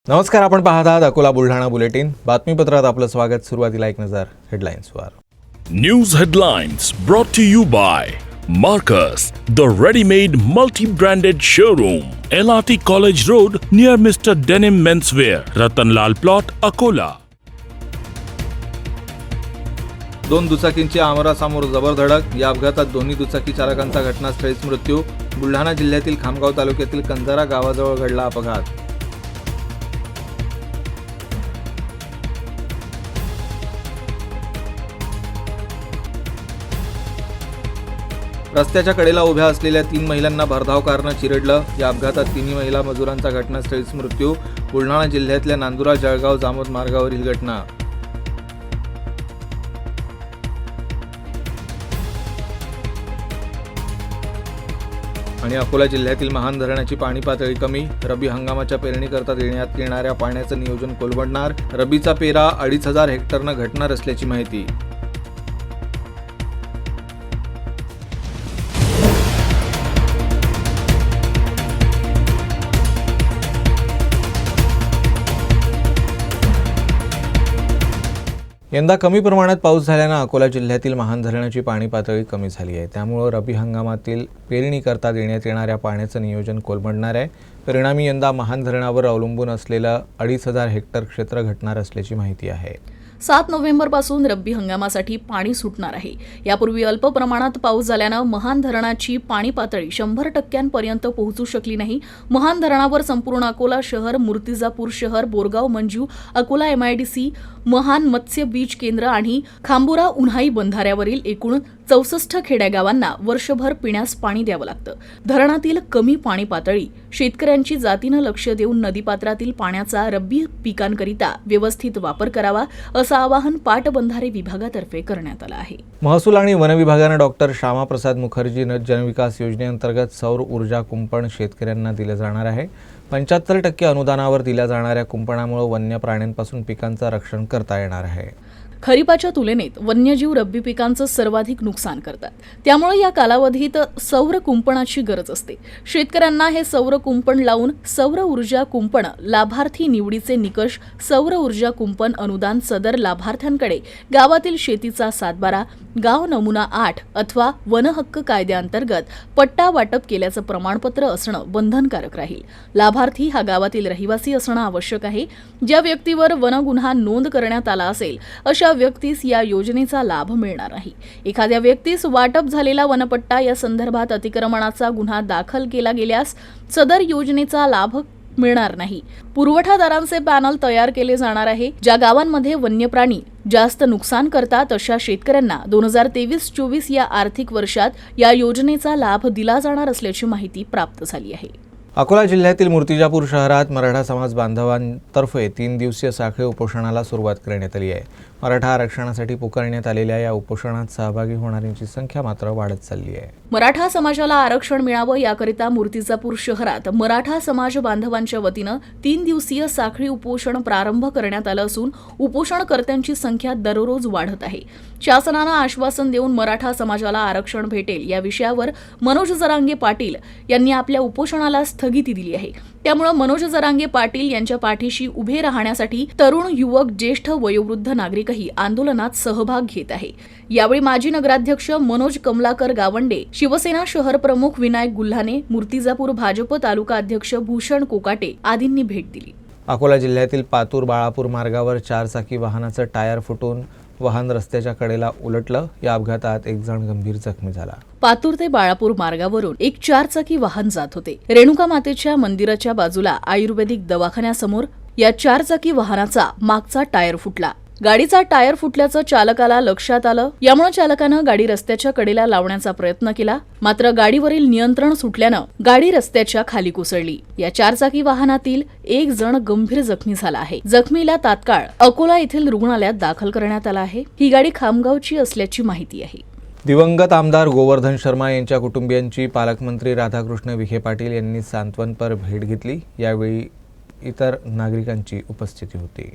नमस्कार, आपण पाहत आहात अकोला बुलढाणा बुलेटिन. बातमीपत्रात आपलं स्वागत. सुरुवातीला एक नजर हेडलाईन्सवर. News headlines brought to you by Marcus, the ready-made multi-branded showroom, LRT College Road near Mr. Denim Menswear, Ratanlal Plot, Akola. दोन दुचाकींची आमरासमोर जबर धडक. या अपघातात दोन्ही दुचाकी चालकांचा घटनास्थळीच मृत्यू. बुलढाणा जिल्ह्यातील खामगाव तालुक्यातील कंजारा गावाजवळ घडला अपघात. रस्त्याच्या कडेला उभ्या असलेल्या 3 महिलांना भरधाव कारनं चिरडलं. या अपघातात तिन्ही महिला मजुरांचा घटनास्थळीच मृत्यू. बुलढाणा जिल्ह्यातल्या नांदुरा जळगाव जामोद मार्गावरील घटना. आणि अकोला जिल्ह्यातील महान धरणाची पाणी पातळी कमी. रब्बी हंगामाच्या पेरणीकरता देण्यात येणाऱ्या पाण्याचं नियोजन कोलमडणार. रब्बीचा पेरा 2,500 हेक्टरनं घटणार असल्याची माहिती. यंदा कमी प्रमाणात पाऊस झाल्यानं अकोला जिल्ह्यातील महान धरणाची पाणी पातळी कमी झाली आहे. त्यामुळे रब्बी हंगामातील पेरणीकरता देण्यात येणाऱ्या पाण्याचं नियोजन कोलमडणार आहे. परिणामी यंदा महान धरणावर अवलंबून असलेलं 2,500 हेक्टर क्षेत्र घटणार असल्याची माहिती आहे. 7 नोव्हेंबरपासून रब्बी हंगामासाठी पाणी सुटणार आहे. यापूर्वी अल्प प्रमाणात पाऊस झाल्यानं महान धरणाची पाणी पातळी 100% पोहोचू शकली नाही. महान धरणावर संपूर्ण अकोला शहर, मूर्तिजापूर शहर, बोरगाव मंजू, अकोला MIDC, महान मत्स्य बीज केंद्र आणि खांबुरा उन्हाई बंधाऱ्यावरील एकूण 64 खेड्यागावांना वर्षभर पिण्यास पाणी द्यावं लागतं. धरणातील कमी पाणी पातळी शेतकऱ्यांची जातीनं लक्ष देऊन नदीपात्रातील पाण्याचा रब्बी पिकांकरिता व्यवस्थित वापर करावा, असं आवाहन पाटबंधारे विभागातर्फे करण्यात आलं आहे. महसूल आणि वन विभागानं डॉक्टर श्यामाप्रसाद मुखर्जी जनविकास योजनेअंतर्गत सौर ऊर्जा कुंपण शेतकऱ्यांना दिलं जाणार आहे. 75% अनुदानावर दिल्या जाणाऱ्या कुंपणामुळे वन्य प्राण्यांपासून पिकांचं रक्षण करता येणार आहे. खरीपाच्या तुलनेत वन्यजीव रब्बी पिकांचं सर्वाधिक नुकसान करतात. त्यामुळे या कालावधीत सौर कुंपणाची गरज असते. शेतकऱ्यांना हे सौर कुंपण लावून सौर ऊर्जा कुंपण लाभार्थी निवडीचे निकष, सौर ऊर्जा कुंपण अनुदान सदर लाभार्थ्यांकडे गावातील शेतीचा 7/12, गाव नमुना 8 अथवा वन हक्क कायद्याअंतर्गत पट्टा वाटप केल्याचं प्रमाणपत्र असणं बंधनकारक राहील. लाभार्थी हा गावातील रहिवासी असणं आवश्यक आहे. ज्या व्यक्तीवर वनगुन्हा नोंद करण्यात आला असेल अशा व्यक्तीस या योजनेचा लाभ मिळणार नाही. एखाद्या व्यक्तीस वाटप झालेला वनपट्टा या संदर्भात अतिक्रमणाचा गुन्हा दाखल केला गेल्यास सदर योजनेचा लाभ मिळणार नाही. पुरवठादारांचे पॅनल तयार केले जाणार आहे. ज्या गावांमध्ये वन्य प्राणी जास्त नुकसान करतात अशा शेतकऱ्यांना 2023-24 या आर्थिक वर्षात या योजनेचा लाभ दिला जाणार असल्याची माहिती प्राप्त झाली आहे. अकोला जिल्ह्यातील मूर्तिजापूर शहरात मराठा समाज बांधवांतर्फे 3 दिवसीय साखळी उपोषणाला सुरुवात करण्यात आली आहे. मराठा आरक्षणासाठी पुकारण्यात आलेल्या या उपोषणात सहभागी होणाऱ्यांची संख्या मात्र वाढत चालली आहे. मराठा समाजाला आरक्षण मिळावं याकरिता मूर्तिजापूर शहरात मराठा समाज बांधवांच्या वतीनं 3 दिवसीय साखळी उपोषण प्रारंभ करण्यात आलं असून उपोषणकर्त्यांची संख्या दररोज वाढत आहे. शासनानं आश्वासन देऊन मराठा समाजाला आरक्षण भेटेल या विषयावर मनोज जरांगे पाटील यांनी आपल्या उपोषणाला स्थगिती दिली आहे. त्यामुळे मनोज जरांगे पाटील यांच्या पाठीशी उभे राहण्यासाठी तरुण, युवक, ज्येष्ठ, वयोवृद्ध नागरिकही आंदोलनात सहभाग घेत आहे. यावेळी माजी नगराध्यक्ष मनोज कमलाकर गावंडे, शिवसेना शहर प्रमुख विनायक गुल्हाने, मूर्तिजापूर भाजप तालुका अध्यक्ष भूषण कोकाटे आदींनी भेट दिली. अकोला जिल्ह्यातील पातूर बाळापूर मार्गावर 4 चाकी वाहनाचं टायर फुटून वाहन रस्त्याच्या कडेला उलटलं. या अपघातात एक जण गंभीर जखमी झाला. पातूर ते बाळापूर मार्गावरून एक 4 चाकी वाहन जात होते. रेणुका मातेच्या मंदिराच्या बाजूला आयुर्वेदिक दवाखान्यासमोर या 4 चाकी वाहनाचा मागचा टायर फुटला. गाडीचा टायर फुटल्याचं चालकाला लक्षात आलं. यामुळे चालकानं गाडी रस्त्याच्या कडेला लावण्याचा प्रयत्न केला. मात्र गाडीवरील नियंत्रण सुटल्यानं गाडी रस्त्याच्या खाली कोसळली. या 4 चाकी वाहनातील एक जण गंभीर जखमी झाला आहे. जखमीला तात्काळ अकोला येथील रुग्णालयात दाखल करण्यात आलं आहे. ही गाडी खामगावची असल्याची माहिती आहे. दिवंगत आमदार गोवर्धन शर्मा यांच्या कुटुंबियांची पालकमंत्री राधाकृष्ण विखे पाटील यांनी सांत्वनपर भेट घेतली. यावेळी इतर नागरिकांची उपस्थिती होती.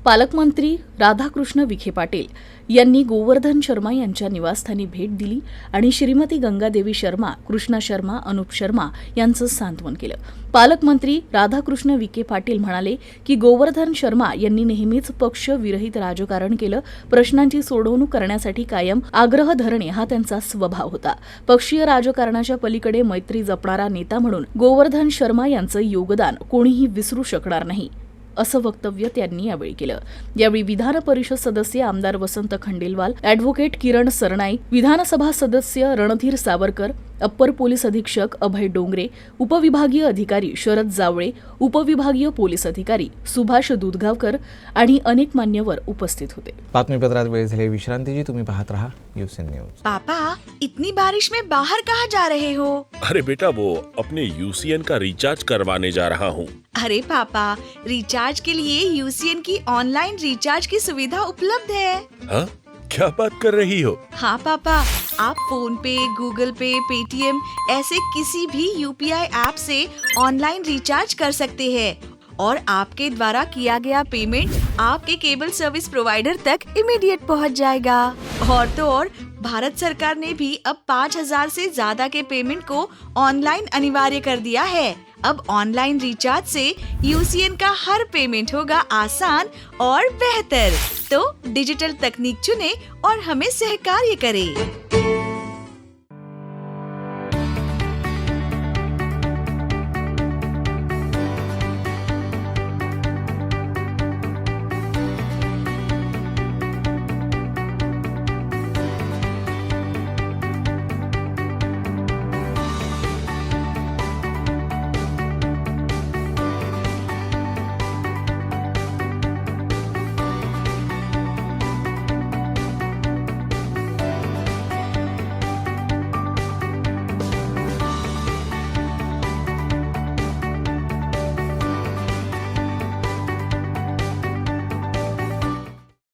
पालकमंत्री राधाकृष्ण विखे पाटील यांनी गोवर्धन शर्मा यांच्या निवासस्थानी भेट दिली आणि श्रीमती गंगादेवी शर्मा, कृष्णा शर्मा, अनुप शर्मा यांचं सांत्वन केलं. पालकमंत्री राधाकृष्ण विखे पाटील म्हणाले की गोवर्धन शर्मा यांनी नेहमीच पक्षविरहित राजकारण केलं. प्रश्नांची सोडवणूक करण्यासाठी कायम आग्रह धरणे हा त्यांचा स्वभाव होता. पक्षीय राजकारणाच्या पलीकडे मैत्री जपणारा नेता म्हणून गोवर्धन शर्मा यांचं योगदान कोणीही विसरू शकणार नाही, असं वक्तव्य त्यांनी यावेळी केलं. यावेळी विधान परिषद सदस्य आमदार वसंत खंडेलवाल, ॲडव्होकेट किरण सरनाई, विधानसभा सदस्य रणधीर सावरकर, अप्पर पोलीस अधीक्षक अभय डोंगरे, उपविभागीय अधिकारी शरद जावळे, उपविभागीय पोलीस अधिकारी सुभाष दूधगावकर आणि अनेक मान्यवर उपस्थित होते. बातमीपत्रात वेळ झाली विश्रांतीची. तुम्ही पाहत रहा यूसीएन न्यूज. पापा, इतनी बारिश में बाहर कहाँ जा रहे हो? अरे बेटा, वो अपने यूसीएन का रिचार्ज करवाने जा रहा हूँ. अरे पापा, रिचार्ज के लिए यूसीएन की ऑनलाइन रिचार्ज की सुविधा उपलब्ध है. हाँ, क्या बात कर रही हो? हाँ पापा, आप फोन पे, गूगल पे, पेटीएम ऐसे किसी भी यूपीआई ऐप से ऑनलाइन रिचार्ज कर सकते हैं और आपके द्वारा किया गया पेमेंट आपके केबल सर्विस प्रोवाइडर तक इमीडिएट पहुंच जाएगा. और तो और भारत सरकार ने भी अब 5,000 से ज्यादा के पेमेंट को ऑनलाइन अनिवार्य कर दिया है. अब ऑनलाइन रिचार्ज से यूसीएन का हर पेमेंट होगा आसान और बेहतर. तो डिजिटल तकनीक चुने और हमें सहकार्य करें.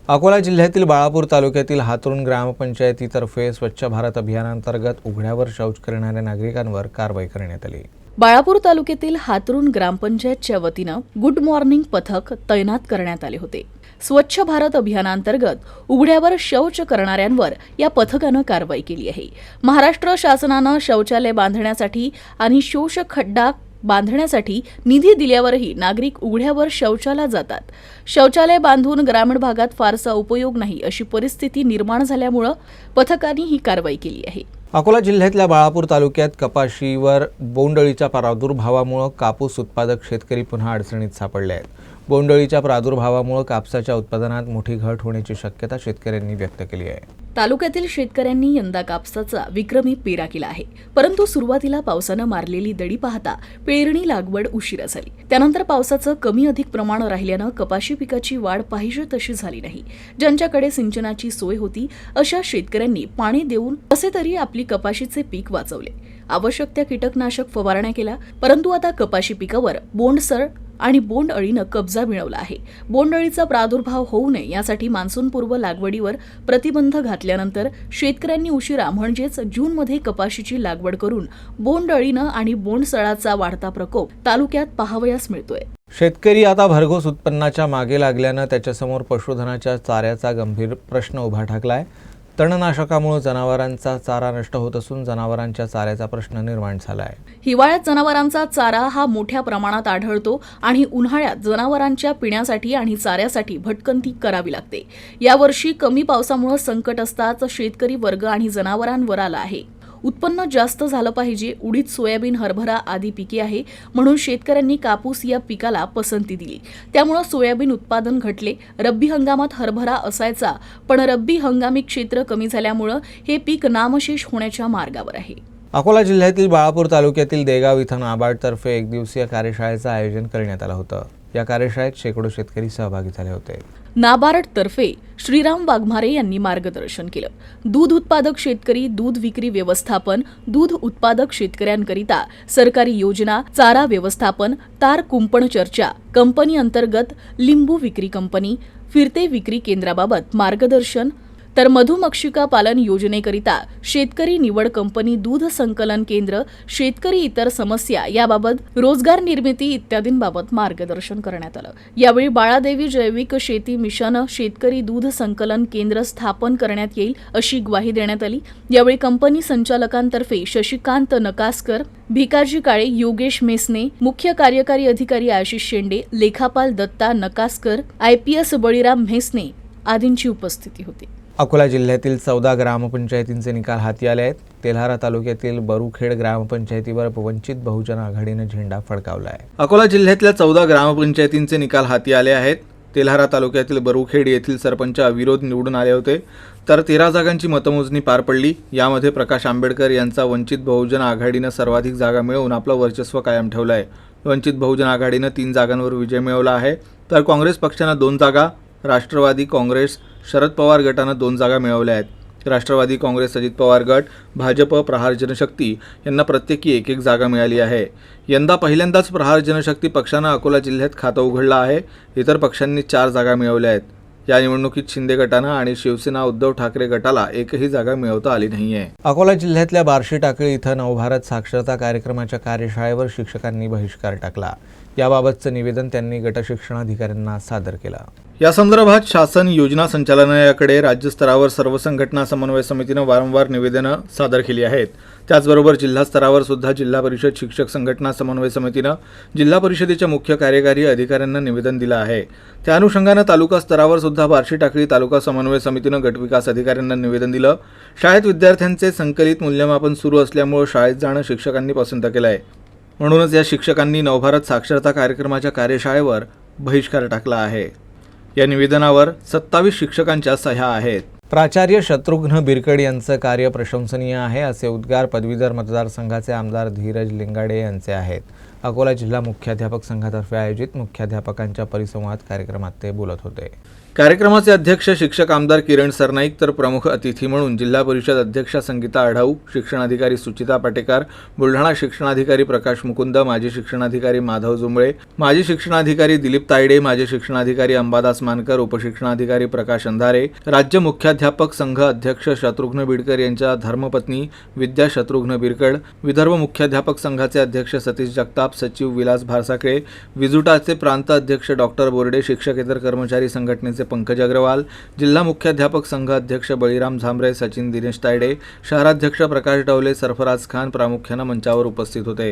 अकोला जिल्ह्यातील बाळापूर तालुक्यातील हातरुण ग्रामपंचायतीतर्फे स्वच्छ भारत अभियानांतर्गत उघड्यावर शौच करणाऱ्या नागरिकांवर कारवाई करण्यात आली. बाळापूर तालुक्यातील हातरुण ग्रामपंचायतच्या वतीनं गुड मॉर्निंग पथक तैनात करण्यात आले होते. स्वच्छ भारत अभियानांतर्गत उघड्यावर शौच करणाऱ्यांवर या पथकानं कारवाई केली आहे. महाराष्ट्र शासनानं शौचालय बांधण्यासाठी आणि शोषक खड्डा बांधण्यासाठी निधी दिल्यावरही नागरिक उघड्यावर शौचाला जातात. शौचालय बांधून ग्रामीण भागात फारसा उपयोग नाही अशी परिस्थिती निर्माण झाल्यामुळे पथकाने ही कारवाई केली आहे. अकोला जिल्ह्यातल्या बाळापूर तालुक्यात कपाशीवर बोंडअळीच्या प्रादुर्भावामुळे कापूस उत्पादक शेतकरी पुन्हा अडचणीत सापडले आहेत. बोंडअळीच्या प्रादुर्भावामुळे कापसाच्या उत्पादनात मोठी घट होण्याची शक्यता शेतकऱ्यांनी व्यक्त केली आहे. तालुक्यातील शेतकऱ्यांनी यंदा कापसाचा विक्रमी पेरा केला आहे. परंतु सुरुवातीला पावसानं मारलेली दडी पाहता पेरणी लागवड उशिरा झाली. त्यानंतर पावसाचं कमी अधिक प्रमाण राहिल्यानं कपाशी पिकाची वाढ पाहिजे तशी झाली नाही. ज्यांच्याकडे सिंचनाची सोय होती अशा शेतकऱ्यांनी पाणी देऊन कसे तरी आपली कपाशीचे पीक वाचवले. आवश्यक त्या कीटकनाशक फवारण्या केल्या, परंतु आता कपाशी पिकावर बोंडसर आणि बोंडअळीनं कब्जा मिळवला आहे. बोंडअळीचा प्रादुर्भाव होऊ नये यासाठी मान्सूनपूर्व लागवडीवर प्रतिबंध घातल्यानंतर शेतकऱ्यांनी उशिरा म्हणजेच जूनमध्ये कपाशीची लागवड करून बोंडअळीनं आणि बोंडसळाचा वाढता प्रकोप तालुक्यात पाहावयास मिळतोय. शेतकरी आता भरघोस उत्पन्नाच्या मागे लागल्यानं त्याच्यासमोर पशुधनाच्या चाऱ्याचा गंभीर प्रश्न उभा ठाकलाय. तणनाशकामुळे जनावरांचा चारा नष्ट होत असून जनावरांच्या चाऱ्याचा प्रश्न निर्माण झाला आहे. हिवाळ्यात जनावरांचा चारा हा मोठ्या प्रमाणात आढळतो आणि उन्हाळ्यात जनावरांच्या पिण्यासाठी आणि चाऱ्यासाठी भटकंती करावी लागते. यावर्षी कमी पावसामुळे संकट असताच शेतकरी वर्ग आणि जनावरांवर आला आहे. उत्पन्न जास्त झालं पाहिजे, उडीद, सोयाबीन, हरभरा आदी पिके आहे म्हणून शेतकऱ्यांनी कापूस या पिकाला पसंती दिली. त्यामुळे सोयाबीन उत्पादन घटले. रब्बी हंगामात हरभरा असायचा, पण रब्बी हंगामी क्षेत्र कमी झाल्यामुळे हे पीक नामशेष होण्याच्या मार्गावर आहे. अकोला जिल्ह्यातील बाळापूर तालुक्यातील देगाव इथं नाबार्डतर्फे एक दिवसीय कार्यशाळेचं आयोजन करण्यात आलं होतं. या कार्यशाळेत शेकडो शेतकरी सहभागी झाले होते. नाबार्डतर्फे श्रीराम वाघमारे यांनी मार्गदर्शन केलं. दूध उत्पादक शेतकरी, दूध विक्री व्यवस्थापन, दूध उत्पादक शेतकऱ्यांकरिता सरकारी योजना, चारा व्यवस्थापन, तार कुंपण चर्चा, कंपनी अंतर्गत लिंबू विक्री कंपनी, फिरते विक्री केंद्राबाबत मार्गदर्शन, तर मधुमक्षिका पालन योजनेकरिता शेतकरी निवड कंपनी, दूध संकलन केंद्र, शेतकरी इतर समस्या याबाबत, रोजगार निर्मिती इत्यादींबाबत मार्गदर्शन करण्यात आलं. यावेळी बाळादेवी जैविक शेती मिशन, शेतकरी दूध संकलन केंद्र स्थापन करण्यात येईल अशी ग्वाही देण्यात आली. यावेळी कंपनी संचालकांतर्फे शशिकांत नकासकर, भिकाजी काळे, योगेश मेसने, मुख्य कार्यकारी अधिकारी आशिष शेंडे, लेखापाल दत्ता नकासकर, IPS बळीराम म्हैसने आदींची उपस्थिती होती. अकोला जिल्ह्यातील 14 ग्रामपंचायतींचे निकाल हाती आले आहेत. तेल्हारा तालुक्यातील बरुखेड ग्रामपंचायतीवर वंचित बहुजन आघाडीनं झेंडा फडकावला आहे. अकोला जिल्ह्यातल्या 14 ग्रामपंचायतींचे निकाल हाती आले आहेत. तेल्हारा तालुक्यातील बरुखेड येथील सरपंच अविरोध निवडून आले होते, तर 13 जागांची मतमोजणी पार पडली. यामध्ये प्रकाश आंबेडकर यांचा वंचित बहुजन आघाडीनं सर्वाधिक जागा मिळवून आपलं वर्चस्व कायम ठेवलं आहे. वंचित बहुजन आघाडीनं 3 जागांवर विजय मिळवला आहे, तर काँग्रेस पक्षानं 2 जागा, राष्ट्रवादी काँग्रेस, शरद पवार गटानं 2 जागा मिळवल्या आहेत. राष्ट्रवादी काँग्रेस, अजित पवार गट, भाजप, प्रहार जनशक्ती यांना प्रत्येकी 1-1 जागा मिळाली आहे. यंदा पहिल्यांदाच प्रहार जनशक्ती पक्षानं अकोला जिल्ह्यात खातं उघडलं आहे. इतर पक्षांनी 4 जागा मिळवल्या आहेत. या निवडणुकीत शिंदे गटानं आणि शिवसेना उद्धव ठाकरे गटाला एकही जागा मिळवता आली नाहीये. अकोला जिल्ह्यातल्या बार्शी टाकळी इथं नवभारत साक्षरता कार्यक्रमाच्या कार्यशाळेवर शिक्षकांनी बहिष्कार टाकला. याबाबतचं निवेदन त्यांनी गटशिक्षणाधिकाऱ्यांना सादर केलं. या संदर्भात शासन योजना संचालनालयाकडे राज्यस्तरावर सर्व संघटना समन्वय समितीनं वारंवार निवेदनं सादर केली आहेत. त्याचबरोबर जिल्हा स्तरावर सुद्धा जिल्हा परिषद शिक्षक संघटना समन्वय समितीनं जिल्हा परिषदेच्या मुख्य कार्यकारी अधिकाऱ्यांना निवेदन दिलं आहे. त्या अनुषंगानं तालुका स्तरावर सुद्धा बार्शी टाकळी तालुका समन्वय समितीनं गटविकास अधिकाऱ्यांना निवेदन दिलं. शाळेत विद्यार्थ्यांचे संकलित मूल्यमापन सुरू असल्यामुळे शाळेत जाणं शिक्षकांनी पसंत केलं आहे. म्हणूनच या शिक्षकांनी नवभारत साक्षरता कार्यक्रमाच्या कार्यशाळेवर बहिष्कार टाकला आहे. या निवेदनावर 27 शिक्षकांच्या सह्या आहेत. प्राचार्य शत्रुघ्न बिरकड यांचं कार्य प्रशंसनीय आहे, असे उद्गार पदवीधर मतदारसंघाचे आमदार धीरज लिंगाडे यांचे आहेत. अकोला जिल्हा मुख्याध्यापक संघातर्फे आयोजित मुख्याध्यापकांच्या परिसंवाद कार्यक्रमात ते बोलत होते. कार्यक्रमाचे अध्यक्ष शिक्षक आमदार किरण सरनाईक, तर प्रमुख अतिथी म्हणून जिल्हा परिषद अध्यक्षा संगीता आढाऊ, शिक्षणाधिकारी सुचिता पाटेकर, बुलढाणा शिक्षणाधिकारी प्रकाश मुकुंद, माजी शिक्षणाधिकारी माधव जुंबळे, माजी शिक्षणाधिकारी दिलीप तायडे, माजी शिक्षणाधिकारी अंबादास मानकर, उपशिक्षणाधिकारी प्रकाश अंधारे, राज्य मुख्याध्यापक संघ अध्यक्ष शत्रुघ्न बिडकर यांच्या धर्मपत्नी विद्या शत्रुघ्न बिरकड, विदर्भ मुख्याध्यापक संघाचे अध्यक्ष सतीश जगताप, सचिव विलास भारसाकळे, विजुटाचे प्रांत अध्यक्ष डॉक्टर बोर्डे, शिक्षकेतर कर्मचारी संघटनेचे पंकज अग्रवाल, जिल्हा मुख्याध्यापक संघ अध्यक्ष बळीराम झांबरे, सचिन दिनेश तायडे, शहराध्यक्ष प्रकाश डवले, सरफराज खान प्रामुख्यानं मंचावर उपस्थित होते.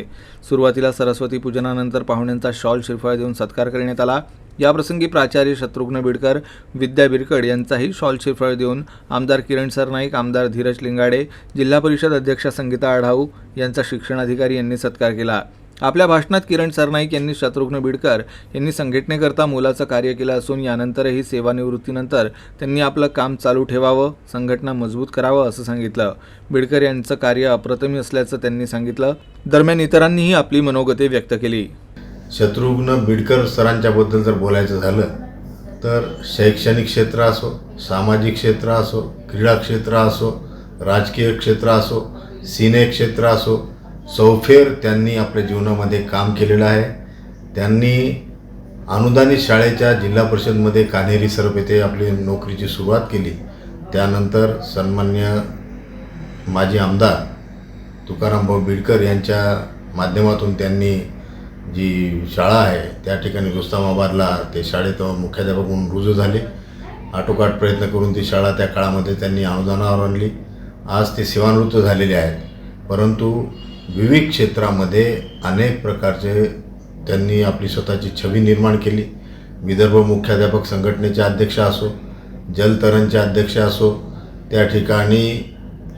सुरुवातीला सरस्वती पूजनानंतर पाहुण्यांचा शॉल श्रीफळ देऊन सत्कार करण्यात आला. याप्रसंगी प्राचार्य शत्रुघ्न बिडकर, विद्या बिरकड यांचाही शॉल श्रीफळ देऊन आमदार किरण सरनाईक, आमदार धीरज लिंगाडे, जिल्हा परिषद अध्यक्षा संगीता आढाऊ यांचा शिक्षणाधिकारी यांनी सत्कार केला. आपल्या भाषणात किरण सरनाईक यांनी शत्रुघ्न बिडकर यांनी संघटनेकरता मोलाचं कार्य केलं असून यानंतरही सेवानिवृत्तीनंतर त्यांनी आपलं काम चालू ठेवावं, संघटना मजबूत करावं असं सांगितलं. बिडकर यांचं कार्य अप्रतिम असल्याचं त्यांनी सांगितलं. दरम्यान इतरांनीही आपली मनोगते व्यक्त केली. शत्रुघ्न बिडकर सरांच्याबद्दल जर बोलायचं झालं तर शैक्षणिक क्षेत्र असो, सामाजिक क्षेत्र असो, क्रीडा क्षेत्र असो, राजकीय क्षेत्र असो, सिने क्षेत्र असो, सौफेर त्यांनी आपल्या जीवनामध्ये काम केलेलं आहे. त्यांनी अनुदानित शाळेच्या जिल्हा परिषदमध्ये कान्हेरी सरप येथे आपली नोकरीची सुरुवात केली. त्यानंतर सन्मान्य माजी आमदार तुकारामभाऊ बिडकर यांच्या माध्यमातून त्यांनी जी शाळा आहे त्या ठिकाणी रुस्तमाबादला ते शाळेत मुख्याध्यापक म्हणून रुजू झाले. आटोकाट प्रयत्न करून ती शाळा त्या काळामध्ये त्यांनी अनुदानावर आणली. आज ते सेवानिवृत्त झालेले आहेत, परंतु विविध क्षेत्रामध्ये अनेक प्रकारचे त्यांनी आपली स्वतःची छवी निर्माण केली. विदर्भ मुख्याध्यापक संघटनेचे अध्यक्ष असो, जलतरणचे अध्यक्ष असो, त्या ठिकाणी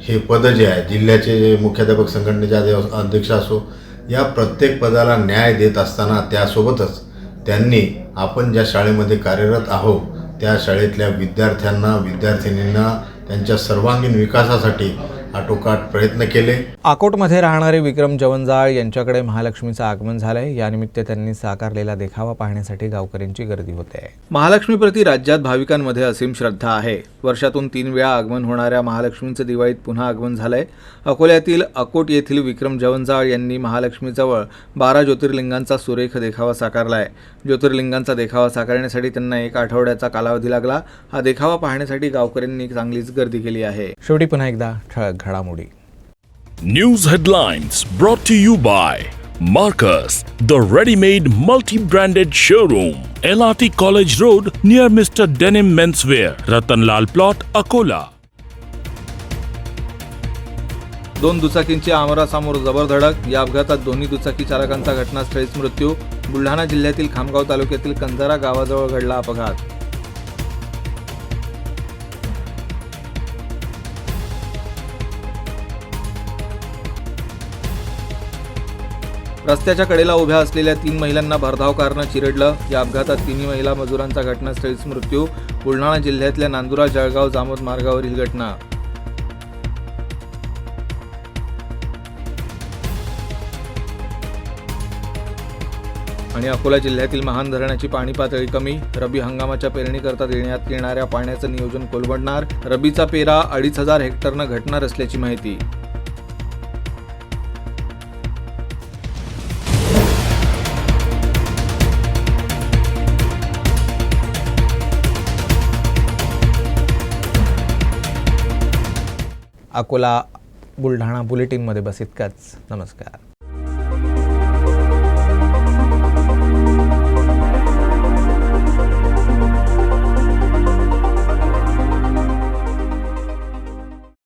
हे पद जे आहे जिल्ह्याचे मुख्याध्यापक संघटनेचे अध्यक्ष असो, या प्रत्येक पदाला न्याय देत असताना त्यासोबतच त्यांनी आपण ज्या शाळेमध्ये कार्यरत आहोत त्या शाळेतल्या विद्यार्थ्यांना, विद्यार्थिनींना त्यांच्या सर्वांगीण विकासासाठी आटोकाट प्रयत्न केले. अकोटमध्ये राहणारे विक्रम जवंजाळ यांच्याकडे महालक्ष्मीचं आगमन झालंय. यानिमित्त त्यांनी साकारलेला देखावा पाहण्यासाठी गावकऱ्यांची गर्दी होते. महालक्ष्मीप्रती राज्यात भाविकांमध्ये असीम श्रद्धा आहे. वर्षातून 3 वेळा आगमन होणाऱ्या महालक्ष्मीचं दिवाळीत पुन्हा आगमन झालंय. अकोल्यातील अकोट येथील विक्रम जवंजाळ यांनी महालक्ष्मीजवळ 12 ज्योतिर्लिंगांचा सुरेख देखावा साकारलाय. ज्योतिर्लिंगांचा देखावा साकारण्यासाठी त्यांना 1 आठवड्याचा कालावधी लागला. हा देखावा पाहण्यासाठी गावकऱ्यांनी चांगलीच गर्दी केली आहे. शेवटी पुन्हा एकदा ठळक घडामोडी. News headlines brought to you by Marcus, the ready-made multi-branded showroom, LRT College Road near Mr. Denim Menswear, Ratanlal Plot, Akola. 2 दुचाकींची आमरासमोर जबर धडक. या अपघातात दोन्ही दुचाकी चालकांचा घटनास्थळीच मृत्यू. बुलढाणा जिल्ह्यातील खामगाव तालुक्यातील कंजारा गावाजवळ घडला अपघात. रस्त्याच्या कडेला उभ्या असलेल्या 3 महिलांना भरधाव कारनं चिरडलं. या अपघातात 3 महिला मजुरांचा घटनास्थळीच मृत्यू. बुलढाणा जिल्ह्यातल्या नांदुरा जळगाव जामोद मार्गावरील घटना. आणि अकोला जिल्ह्यातील महान धरणाची पाणी पातळी कमी. रब्बी हंगामाच्या पेरणीकरता देण्यात येणाऱ्या पाण्याचं नियोजन कोलमडणार. रब्बीचा पेरा 2,500 हेक्टरनं घटणार असल्याची माहिती. अकोला बुलढाणा बुलेटिनमध्ये बस इतकंच. नमस्कार.